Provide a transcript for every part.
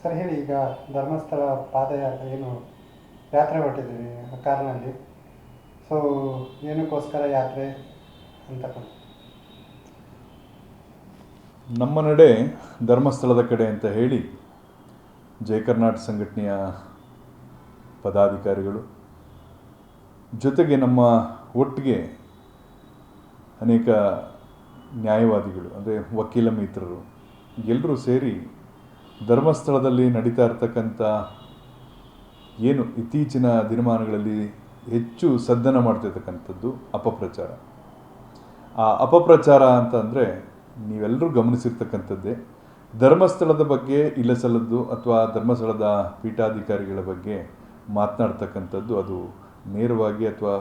Sir ಹೇಳಿ, ಈಗ ಧರ್ಮಸ್ಥಳ ಪಾದಯಾತ್ರೆ ಏನು ಯಾತ್ರೆ ಹೊರಟಿದ್ದೀವಿ ಕಾರ್ನಲ್ಲಿ. ಸೊ ಏನಕ್ಕೋಸ್ಕರ ಯಾತ್ರೆ ಅಂತಕ್ಕಂಥ. ನಮ್ಮ ನಡೆ ಧರ್ಮಸ್ಥಳದ ಕಡೆ ಅಂತ ಹೇಳಿ ಜಯ ಕರ್ನಾಟಕ ಸಂಘಟನೆಯ ಪದಾಧಿಕಾರಿಗಳು ಜೊತೆಗೆ ನಮ್ಮ ಒಟ್ಟಿಗೆ ಅನೇಕ ನ್ಯಾಯವಾದಿಗಳು ಅಂದರೆ ವಕೀಲ ಮಿತ್ರರು ಎಲ್ಲರೂ ಸೇರಿ ಧರ್ಮಸ್ಥಳದಲ್ಲಿ ನಡೀತಾ ಇರ್ತಕ್ಕಂಥ ಏನು ಇತ್ತೀಚಿನ ದಿನಮಾನಗಳಲ್ಲಿ ಹೆಚ್ಚು ಸದ್ದನ ಮಾಡ್ತಿರ್ತಕ್ಕಂಥದ್ದು ಅಪಪ್ರಚಾರ. ಆ ಅಪಪ್ರಚಾರ ಅಂತಂದರೆ ನೀವೆಲ್ಲರೂ ಗಮನಿಸಿರ್ತಕ್ಕಂಥದ್ದೇ. ಧರ್ಮಸ್ಥಳದ ಬಗ್ಗೆ ಇಲ್ಲಸಲ್ಲದ್ದು ಅಥವಾ ಧರ್ಮಸ್ಥಳದ ಪೀಠಾಧಿಕಾರಿಗಳ ಬಗ್ಗೆ ಮಾತನಾಡ್ತಕ್ಕಂಥದ್ದು ಅದು ನೇರವಾಗಿ ಅಥವಾ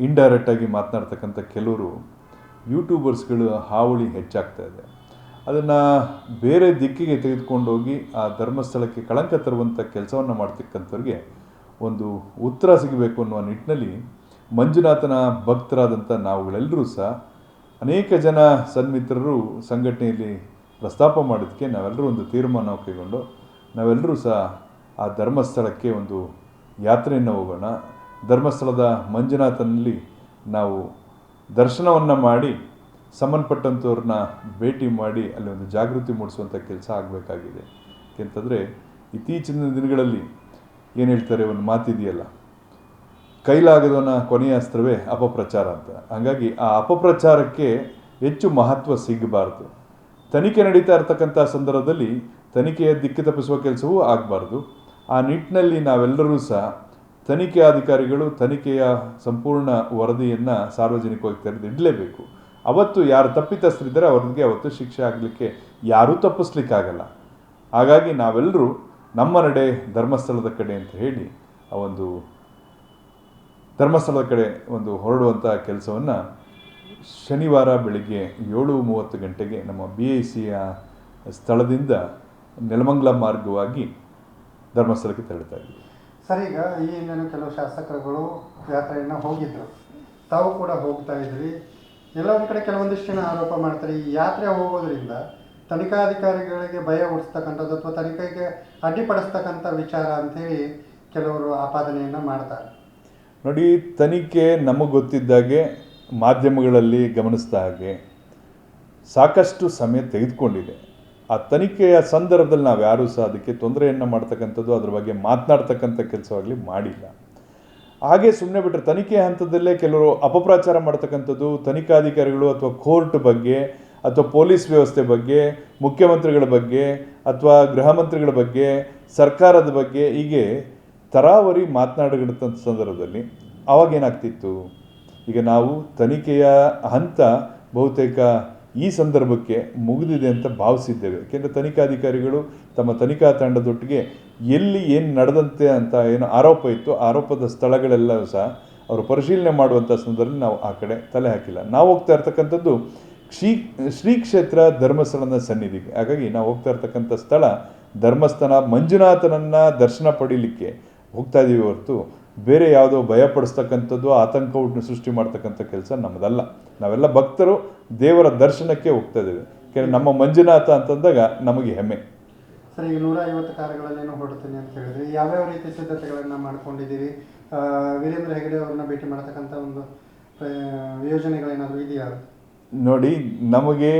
ಇಂಡೈರೆಕ್ಟಾಗಿ ಮಾತನಾಡ್ತಕ್ಕಂಥ ಕೆಲವರು ಯೂಟ್ಯೂಬರ್ಸ್ಗಳು ಹಾವಳಿ ಹೆಚ್ಚಾಗ್ತಾ ಇದೆ. ಅದನ್ನು ಬೇರೆ ದಿಕ್ಕಿಗೆ ತೆಗೆದುಕೊಂಡೋಗಿ ಆ ಧರ್ಮಸ್ಥಳಕ್ಕೆ ಕಳಂಕ ತರುವಂಥ ಕೆಲಸವನ್ನು ಮಾಡ್ತಕ್ಕಂಥವ್ರಿಗೆ ಒಂದು ಉತ್ತರ ಸಿಗಬೇಕು ಅನ್ನುವ ನಿಟ್ಟಿನಲ್ಲಿ ಮಂಜುನಾಥನ ಭಕ್ತರಾದಂಥ ನಾವುಗಳೆಲ್ಲರೂ ಸಹ ಅನೇಕ ಜನ ಸನ್ಮಿತ್ರರು ಸಂಘಟನೆಯಲ್ಲಿ ಪ್ರಸ್ತಾಪ ಮಾಡೋದಕ್ಕೆ ನಾವೆಲ್ಲರೂ ಒಂದು ತೀರ್ಮಾನ ಕೈಗೊಂಡು ನಾವೆಲ್ಲರೂ ಸಹ ಆ ಧರ್ಮಸ್ಥಳಕ್ಕೆ ಒಂದು ಯಾತ್ರೆಯನ್ನು ಹೋಗೋಣ. ಧರ್ಮಸ್ಥಳದ ಮಂಜುನಾಥನಲ್ಲಿ ನಾವು ದರ್ಶನವನ್ನು ಮಾಡಿ ಸಂಬಂಧಪಟ್ಟಂಥವ್ರನ್ನ ಭೇಟಿ ಮಾಡಿ ಅಲ್ಲಿ ಒಂದು ಜಾಗೃತಿ ಮೂಡಿಸುವಂಥ ಕೆಲಸ ಆಗಬೇಕಾಗಿದೆ. ಯಾಕೆಂತಂದರೆ ಇತ್ತೀಚಿನ ದಿನಗಳಲ್ಲಿ ಏನು ಹೇಳ್ತಾರೆ, ಒಂದು ಮಾತಿದೆಯಲ್ಲ, ಕೈಲಾಗದವನ ಕೊನೆಯ ಅಸ್ತ್ರವೇ ಅಪಪ್ರಚಾರ ಅಂತ. ಹಾಗಾಗಿ ಆ ಅಪಪ್ರಚಾರಕ್ಕೆ ಹೆಚ್ಚು ಮಹತ್ವ ಸಿಗಬಾರ್ದು. ತನಿಖೆ ನಡೀತಾ ಇರ್ತಕ್ಕಂಥ ಸಂದರ್ಭದಲ್ಲಿ ತನಿಖೆಯ ದಿಕ್ಕು ತಪ್ಪಿಸುವ ಕೆಲಸವೂ ಆಗಬಾರ್ದು. ಆ ನಿಟ್ಟಿನಲ್ಲಿ ನಾವೆಲ್ಲರೂ ಸಹ ತನಿಖೆ ಅಧಿಕಾರಿಗಳು ತನಿಖೆಯ ಸಂಪೂರ್ಣ ವರದಿಯನ್ನು ಸಾರ್ವಜನಿಕವಾಗಿ ತೆರೆದಿಡಲೇಬೇಕು. ಅವತ್ತು ಯಾರು ತಪ್ಪಿತಸ್ಥರಿದ್ದರೆ ಅವ್ರಿಗೆ ಅವತ್ತು ಶಿಕ್ಷೆ ಆಗಲಿಕ್ಕೆ ಯಾರೂ ತಪ್ಪಿಸ್ಲಿಕ್ಕಾಗಲ್ಲ. ಹಾಗಾಗಿ ನಾವೆಲ್ಲರೂ ನಮ್ಮ ನಡೆ ಧರ್ಮಸ್ಥಳದ ಕಡೆ ಅಂತ ಹೇಳಿ ಆ ಒಂದು ಧರ್ಮಸ್ಥಳದ ಕಡೆ ಒಂದು ಹೊರಡುವಂಥ ಕೆಲಸವನ್ನು ಶನಿವಾರ ಬೆಳಿಗ್ಗೆ 7:30 ಗಂಟೆಗೆ ನಮ್ಮ BICಯ ಸ್ಥಳದಿಂದ ನೆಲಮಂಗಲ ಮಾರ್ಗವಾಗಿ ಧರ್ಮಸ್ಥಳಕ್ಕೆ ತೆರಳುತ್ತಾ ಇದ್ದೀವಿ. ಸರ್, ಈಗ ಈ ಹಿಂದೆನೂ ಕೆಲವು ಶಾಸಕರುಗಳು ಯಾತ್ರೆಯನ್ನು ಹೋಗಿದ್ದರು, ತಾವು ಕೂಡ ಹೋಗ್ತಾ ಇದ್ರಿ. ಎಲ್ಲ ಒಂದು ಕಡೆ ಕೆಲವೊಂದಿಷ್ಟು ಜನ ಆರೋಪ ಮಾಡ್ತಾರೆ, ಈ ಯಾತ್ರೆ ಹೋಗೋದ್ರಿಂದ ತನಿಖಾಧಿಕಾರಿಗಳಿಗೆ ಭಯ ಹುಟ್ಟಿಸ್ತಕ್ಕಂಥದ್ದು ಅಥವಾ ತನಿಖೆಗೆ ಅಡ್ಡಿಪಡಿಸ್ತಕ್ಕಂಥ ವಿಚಾರ ಅಂಥೇಳಿ ಕೆಲವರು ಆಪಾದನೆಯನ್ನು ಮಾಡ್ತಾರೆ. ನೋಡಿ, ತನಿಖೆ ನಮಗೆ ಗೊತ್ತಿದ್ದಾಗೆ ಮಾಧ್ಯಮಗಳಲ್ಲಿ ಗಮನಿಸಿದ ಹಾಗೆ ಸಾಕಷ್ಟು ಸಮಯ ತೆಗೆದುಕೊಂಡಿದೆ. ಆ ತನಿಖೆಯ ಸಂದರ್ಭದಲ್ಲಿ ನಾವು ಯಾರೂ ಸಹ ಅದಕ್ಕೆ ತೊಂದರೆಯನ್ನು ಮಾಡ್ತಕ್ಕಂಥದ್ದು, ಅದ್ರ ಬಗ್ಗೆ ಮಾತನಾಡ್ತಕ್ಕಂಥ ಕೆಲಸವಾಗಲಿ ಮಾಡಿಲ್ಲ. ಹಾಗೆ ಸುಮ್ಮನೆ ಬಿಟ್ಟರೆ ತನಿಖೆ ಹಂತದಲ್ಲೇ ಕೆಲವರು ಅಪಪ್ರಚಾರ ಮಾಡ್ತಕ್ಕಂಥದ್ದು ತನಿಖಾಧಿಕಾರಿಗಳು ಅಥವಾ ಕೋರ್ಟ್ ಬಗ್ಗೆ ಅಥವಾ ಪೊಲೀಸ್ ವ್ಯವಸ್ಥೆ ಬಗ್ಗೆ, ಮುಖ್ಯಮಂತ್ರಿಗಳ ಬಗ್ಗೆ ಅಥವಾ ಗೃಹ ಮಂತ್ರಿಗಳ ಬಗ್ಗೆ, ಸರ್ಕಾರದ ಬಗ್ಗೆ ಹೀಗೆ ತರಾವರಿ ಮಾತನಾಡಿದಂಥ ಸಂದರ್ಭದಲ್ಲಿ ಆವಾಗೇನಾಗ್ತಿತ್ತು, ಈಗ ನಾವು ತನಿಖೆಯ ಹಂತ ಬಹುತೇಕ ಈ ಸಂದರ್ಭಕ್ಕೆ ಮುಗಿದಿದೆ ಅಂತ ಭಾವಿಸಿದ್ದೇವೆ. ಏಕೆಂದರೆ ತನಿಖಾಧಿಕಾರಿಗಳು ತಮ್ಮ ತನಿಖಾ ತಂಡದೊಟ್ಟಿಗೆ ಎಲ್ಲಿ ಏನು ನಡೆದಂತೆ ಅಂತ ಏನು ಆರೋಪ ಇತ್ತು, ಆರೋಪದ ಸ್ಥಳಗಳೆಲ್ಲವೂ ಸಹ ಅವರು ಪರಿಶೀಲನೆ ಮಾಡುವಂಥ ಸಂದರ್ಭದಲ್ಲಿ ನಾವು ಆ ಕಡೆ ತಲೆ ಹಾಕಿಲ್ಲ. ನಾವು ಹೋಗ್ತಾ ಇರ್ತಕ್ಕಂಥದ್ದು ಶ್ರೀ ಕ್ಷೇತ್ರ ಧರ್ಮಸ್ಥಳದ ಸನ್ನಿಧಿಗೆ. ಹಾಗಾಗಿ ನಾವು ಹೋಗ್ತಾ ಇರ್ತಕ್ಕಂಥ ಸ್ಥಳ ಧರ್ಮಸ್ಥಳ ಮಂಜುನಾಥನನ್ನು ದರ್ಶನ ಪಡೀಲಿಕ್ಕೆ ಹೋಗ್ತಾ ಇದ್ದೀವಿ ಹೊರತು ಬೇರೆ ಯಾವುದೋ ಭಯಪಡಿಸ್ತಕ್ಕಂಥದ್ದು ಆತಂಕವನ್ನು ಸೃಷ್ಟಿ ಮಾಡ್ತಕ್ಕಂಥ ಕೆಲಸ ನಮ್ಮದಲ್ಲ. ನಾವೆಲ್ಲ ಭಕ್ತರು ದೇವರ ದರ್ಶನಕ್ಕೆ ಹೋಗ್ತಾ ಇದ್ದೇವೆ. ಯಾಕೆಂದರೆ ನಮ್ಮ ಮಂಜುನಾಥ ಅಂತಂದಾಗ ನಮಗೆ ಹೆಮ್ಮೆ. ಸರ್, ಈಗ 150 ಕಾರುಗಳಲ್ಲೇನೋ ಹೊರಡ್ತೀನಿ ಅಂತ ಹೇಳಿದ್ರಿ, ಯಾವ್ಯಾವ ರೀತಿ ಸಿದ್ಧತೆಗಳನ್ನು ಮಾಡ್ಕೊಂಡಿದ್ದೀರಿ? ವೀರೇಂದ್ರ ಹೆಗಡೆ ಅವ್ರನ್ನ ಭೇಟಿ ಮಾಡ್ತಕ್ಕಂಥ ಒಂದು ಯೋಜನೆಗಳೇನಾದರೂ ಇದೆಯಾ? ನೋಡಿ, ನಮಗೆ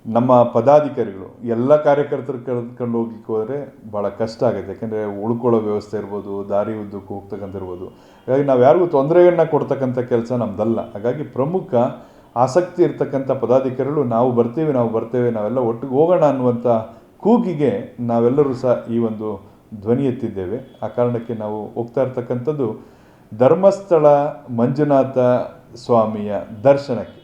ನಮ್ಮ ಪದಾಧಿಕಾರಿಗಳು ಎಲ್ಲ ಕಾರ್ಯಕರ್ತರು ಕರ್ಕೊಂಡು ಹೋಗ್ಲಿಕ್ಕೆ ಹೋದರೆ ಭಾಳ ಕಷ್ಟ ಆಗುತ್ತೆ. ಯಾಕೆಂದರೆ ಉಳ್ಕೊಳ್ಳೋ ವ್ಯವಸ್ಥೆ ಇರ್ಬೋದು, ದಾರಿ ಉದ್ದಕ್ಕೂ ಹೋಗ್ತಕ್ಕಂಥ ಇರ್ಬೋದು. ಹಾಗಾಗಿ ನಾವು ಯಾರಿಗೂ ತೊಂದರೆಯನ್ನು ಕೊಡ್ತಕ್ಕಂಥ ಕೆಲಸ ನಮ್ಮದಲ್ಲ. ಹಾಗಾಗಿ ಪ್ರಮುಖ ಆಸಕ್ತಿ ಇರ್ತಕ್ಕಂಥ ಪದಾಧಿಕಾರಿಗಳು ನಾವು ಬರ್ತೇವೆ ನಾವೆಲ್ಲ ಒಟ್ಟಿಗೆ ಹೋಗೋಣ ಅನ್ನುವಂಥ ಕೂಗಿಗೆ ನಾವೆಲ್ಲರೂ ಸಹ ಈ ಒಂದು ಧ್ವನಿ ಎತ್ತಿದ್ದೇವೆ. ಆ ಕಾರಣಕ್ಕೆ ನಾವು ಹೋಗ್ತಾ ಇರ್ತಕ್ಕಂಥದ್ದು ಧರ್ಮಸ್ಥಳ ಮಂಜುನಾಥ ಸ್ವಾಮಿಯ ದರ್ಶನಕ್ಕೆ.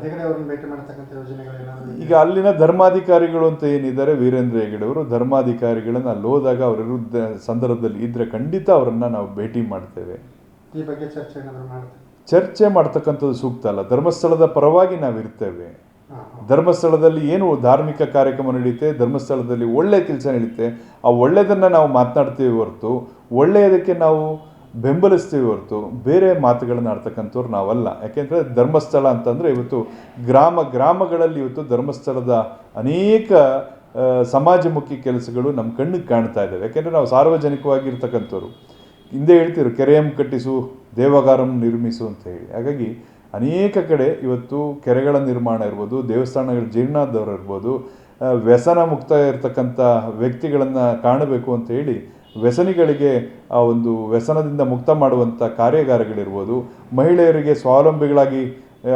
ಹೆಗಡೆ ಅವ್ರನ್ನ ಭೇಟಿ ಮಾಡ್ತಕ್ಕಂಥ ಯೋಜನೆಗಳೇನಾದರೂ? ಈಗ ಅಲ್ಲಿನ ಧರ್ಮಾಧಿಕಾರಿಗಳು ಅಂತ ಏನಿದ್ದಾರೆ, ವೀರೇಂದ್ರ ಹೆಗಡೆ ಅವರು ಧರ್ಮಾಧಿಕಾರಿಗಳನ್ನು ಅಲ್ಲಿ ಹೋದಾಗ ಅವರ ವಿರುದ್ಧ ಸಂದರ್ಭದಲ್ಲಿ ಇದ್ದರೆ ಖಂಡಿತ ಅವರನ್ನು ನಾವು ಭೇಟಿ ಮಾಡ್ತೇವೆ. ಈ ಬಗ್ಗೆ ಚರ್ಚೆ ಏನಾದರೂ ಮಾಡ್ತೇವೆ? ಚರ್ಚೆ ಮಾಡ್ತಕ್ಕಂಥದ್ದು ಸೂಕ್ತ ಅಲ್ಲ. ಧರ್ಮಸ್ಥಳದ ಪರವಾಗಿ ನಾವಿರ್ತೇವೆ. ಧರ್ಮಸ್ಥಳದಲ್ಲಿ ಏನು ಧಾರ್ಮಿಕ ಕಾರ್ಯಕ್ರಮ ನಡೆಯುತ್ತೆ, ಧರ್ಮಸ್ಥಳದಲ್ಲಿ ಒಳ್ಳೆಯ ಕೆಲಸ ನಡೆಯುತ್ತೆ, ಆ ಒಳ್ಳೆಯದನ್ನು ನಾವು ಮಾತನಾಡ್ತೀವಿ ಹೊರತು ಒಳ್ಳೆಯದಕ್ಕೆ ನಾವು ಬೆಂಬಲಿಸ್ತೀವಿ ಹೊರತು ಬೇರೆ ಮಾತುಗಳನ್ನು ಆಡ್ತಕ್ಕಂಥವ್ರು ನಾವಲ್ಲ. ಯಾಕೆಂದರೆ ಧರ್ಮಸ್ಥಳ ಅಂತಂದರೆ ಇವತ್ತು ಗ್ರಾಮಗಳಲ್ಲಿ ಇವತ್ತು ಧರ್ಮಸ್ಥಳದ ಅನೇಕ ಸಮಾಜಮುಖಿ ಕೆಲಸಗಳು ನಮ್ಮ ಕಣ್ಣಿಗೆ ಕಾಣ್ತಾ ಇದ್ದಾವೆ. ಯಾಕೆಂದರೆ ನಾವು ಸಾರ್ವಜನಿಕವಾಗಿರ್ತಕ್ಕಂಥವ್ರು. ಹಿಂದೆ ಹೇಳ್ತಿದ್ರು ಕೆರೆಯಂ ಕಟ್ಟಿಸು ದೇವಗಾರಂ ನಿರ್ಮಿಸು ಅಂತ ಹೇಳಿ. ಹಾಗಾಗಿ ಅನೇಕ ಕಡೆ ಇವತ್ತು ಕೆರೆಗಳ ನಿರ್ಮಾಣ ಇರ್ಬೋದು, ದೇವಸ್ಥಾನಗಳ ಜೀರ್ಣೋದ್ಧಾರ ಇರ್ಬೋದು, ವ್ಯಸನ ಮುಕ್ತ ಇರತಕ್ಕಂಥ ವ್ಯಕ್ತಿಗಳನ್ನು ಕಾಣಬೇಕು ಅಂತ ಹೇಳಿ ವ್ಯಸನಿಗಳಿಗೆ ಆ ಒಂದು ವ್ಯಸನದಿಂದ ಮುಕ್ತ ಮಾಡುವಂಥ ಕಾರ್ಯಾಗಾರಗಳಿರ್ಬೋದು, ಮಹಿಳೆಯರಿಗೆ ಸ್ವಾವಲಂಬಿಗಳಾಗಿ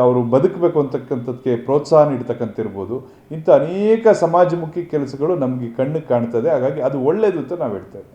ಅವರು ಬದುಕಬೇಕು ಅಂತಕ್ಕಂಥದ್ದಕ್ಕೆ ಪ್ರೋತ್ಸಾಹ ನೀಡ್ತಕ್ಕಂತಿರ್ಬೋದು. ಇಂಥ ಅನೇಕ ಸಮಾಜಮುಖಿ ಕೆಲಸಗಳು ನಮಗೆ ಕಣ್ಣಿಗೆ ಕಾಣ್ತದೆ. ಹಾಗಾಗಿ ಅದು ಒಳ್ಳೆಯದು ಅಂತ ನಾವು ಹೇಳ್ತೇವೆ.